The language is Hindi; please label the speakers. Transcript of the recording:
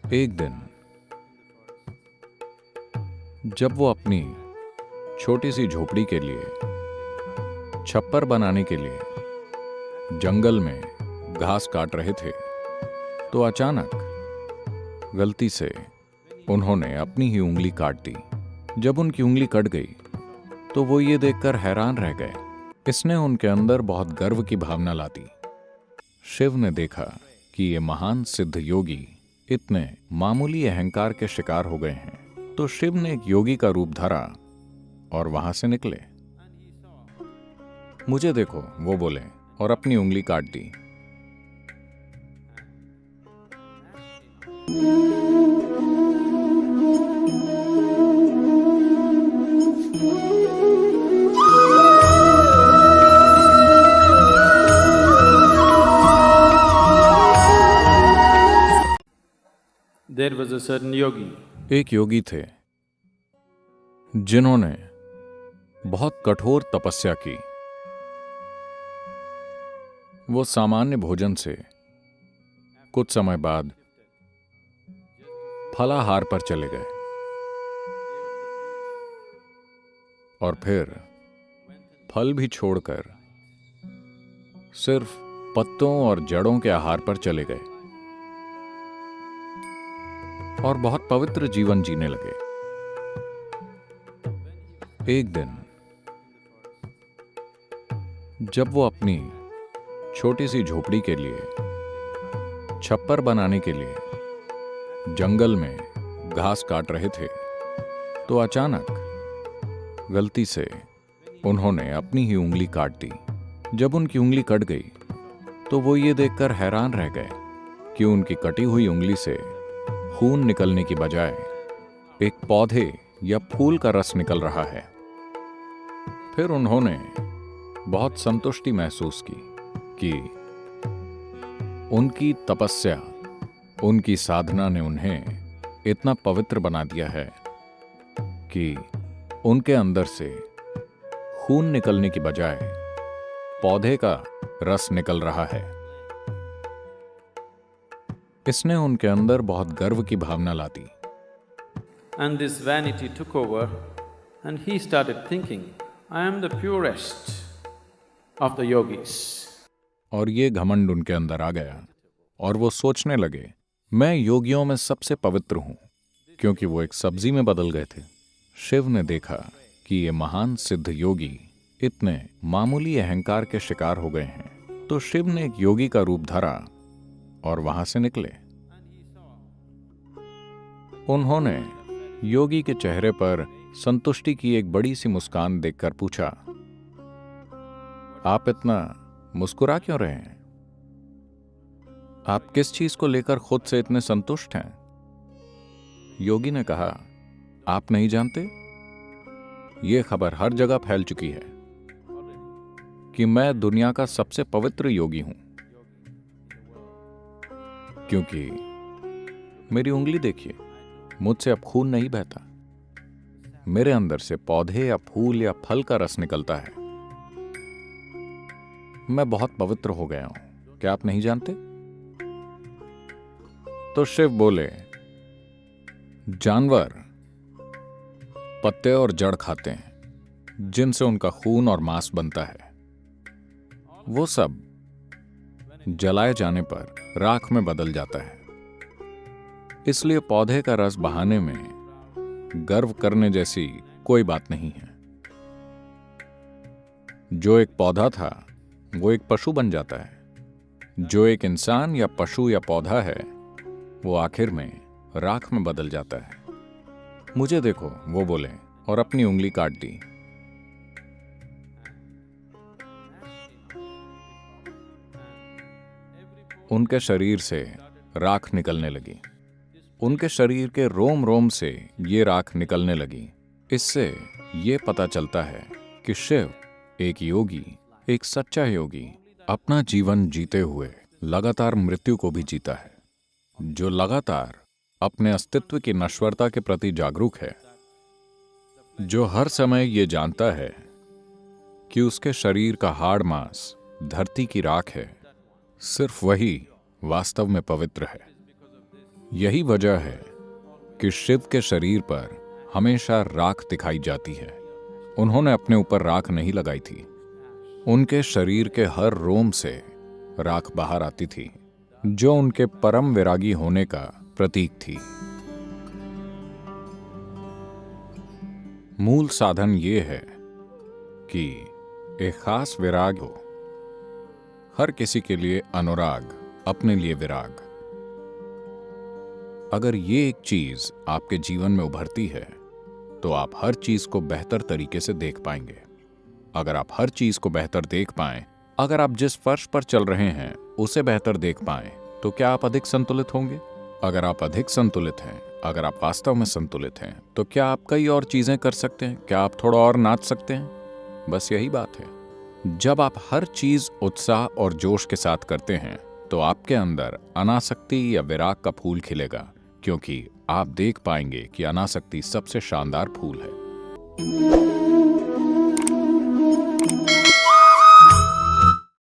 Speaker 1: एक दिन जब वो अपनी छोटी सी झोपड़ी के लिए छप्पर बनाने के लिए जंगल में घास काट रहे थे, तो अचानक गलती से उन्होंने अपनी ही उंगली काट दी। जब उनकी उंगली कट गई तो वो ये देखकर हैरान रह गए। इसने उनके अंदर बहुत गर्व की भावना ला दी। शिव ने देखा कि ये महान सिद्ध योगी इतने मामूली अहंकार के शिकार हो गए हैं, तो शिव ने एक योगी का रूप धरा और वहां से निकले। मुझे देखो, वो बोले और अपनी उंगली काट दी।
Speaker 2: There was a certain yogi.
Speaker 1: एक योगी थे जिन्होंने बहुत कठोर तपस्या की। वो सामान्य भोजन से कुछ समय बाद फलाहार पर चले गए और फिर फल भी छोड़कर सिर्फ पत्तों और जड़ों के आहार पर चले गए और बहुत पवित्र जीवन जीने लगे। एक दिन जब वो अपनी छोटी सी झोपड़ी के लिए छप्पर बनाने के लिए जंगल में घास काट रहे थे, तो अचानक गलती से उन्होंने अपनी ही उंगली काट दी। जब उनकी उंगली कट गई तो वो ये देखकर हैरान रह गए कि उनकी कटी हुई उंगली से खून निकलने की बजाय एक पौधे या फूल का रस निकल रहा है। फिर उन्होंने बहुत संतुष्टि महसूस की कि उनकी तपस्या, उनकी साधना ने उन्हें इतना पवित्र बना दिया है कि उनके अंदर से खून निकलने की बजाय पौधे का रस निकल रहा है। इसने उनके अंदर बहुत गर्व की भावना ला दी।
Speaker 2: And this vanity took over and he started thinking, I am the purest of the yogis.
Speaker 1: और ये घमंड उनके अंदर आ गया और वो सोचने लगे, मैं योगियों में सबसे पवित्र हूं, क्योंकि वो एक सब्जी में बदल गए थे। शिव ने देखा कि ये महान सिद्ध योगी इतने मामूली अहंकार के शिकार हो गए हैं, तो शिव ने एक योगी का रूप धरा और वहां से निकले। उन्होंने योगी के चेहरे पर संतुष्टि की एक बड़ी सी मुस्कान देखकर पूछा, आप इतना मुस्कुरा क्यों रहे हैं? आप किस चीज को लेकर खुद से इतने संतुष्ट हैं? योगी ने कहा, आप नहीं जानते, यह खबर हर जगह फैल चुकी है कि मैं दुनिया का सबसे पवित्र योगी हूं, क्योंकि मेरी उंगली देखिए, मुझसे अब खून नहीं बहता। मेरे अंदर से पौधे या फूल या फल का रस निकलता है। मैं बहुत पवित्र हो गया हूं, क्या आप नहीं जानते? तो शिव बोले, जानवर पत्ते और जड़ खाते हैं जिनसे उनका खून और मांस बनता है। वो सब जलाए जाने पर राख में बदल जाता है। इसलिए पौधे का रस बहाने में गर्व करने जैसी कोई बात नहीं है। जो एक पौधा था वो एक पशु बन जाता है। जो एक इंसान या पशु या पौधा है वो आखिर में राख में बदल जाता है। मुझे देखो, वो बोले और अपनी उंगली काट दी। उनके शरीर से राख निकलने लगी। उनके शरीर के रोम रोम से ये राख निकलने लगी। इससे ये पता चलता है कि शिव एक योगी, एक सच्चा योगी, अपना जीवन जीते हुए लगातार मृत्यु को भी जीता है, जो लगातार अपने अस्तित्व की नश्वरता के प्रति जागरूक है, जो हर समय ये जानता है कि उसके शरीर का हाड़ मांस धरती की राख है। सिर्फ वही वास्तव में पवित्र है। यही वजह है कि शिव के शरीर पर हमेशा राख दिखाई जाती है। उन्होंने अपने ऊपर राख नहीं लगाई थी, उनके शरीर के हर रोम से राख बाहर आती थी, जो उनके परम विरागी होने का प्रतीक थी। मूल साधन ये है कि एक खास विराग हो, हर किसी के लिए अनुराग, अपने लिए विराग। अगर ये एक चीज आपके जीवन में उभरती है तो आप हर चीज को बेहतर तरीके से देख पाएंगे। अगर आप हर चीज को बेहतर देख पाएं, अगर आप जिस फर्श पर चल रहे हैं उसे बेहतर देख पाएं, तो क्या आप अधिक संतुलित होंगे? अगर आप अधिक संतुलित हैं, अगर आप वास्तव में संतुलित हैं, तो क्या आप कई और चीजें कर सकते हैं? क्या आप थोड़ा और नाच सकते हैं? बस यही बात है। जब आप हर चीज उत्साह और जोश के साथ करते हैं तो आपके अंदर अनासक्ति या विराग का फूल खिलेगा, क्योंकि आप देख पाएंगे कि अनासक्ति सबसे शानदार फूल है।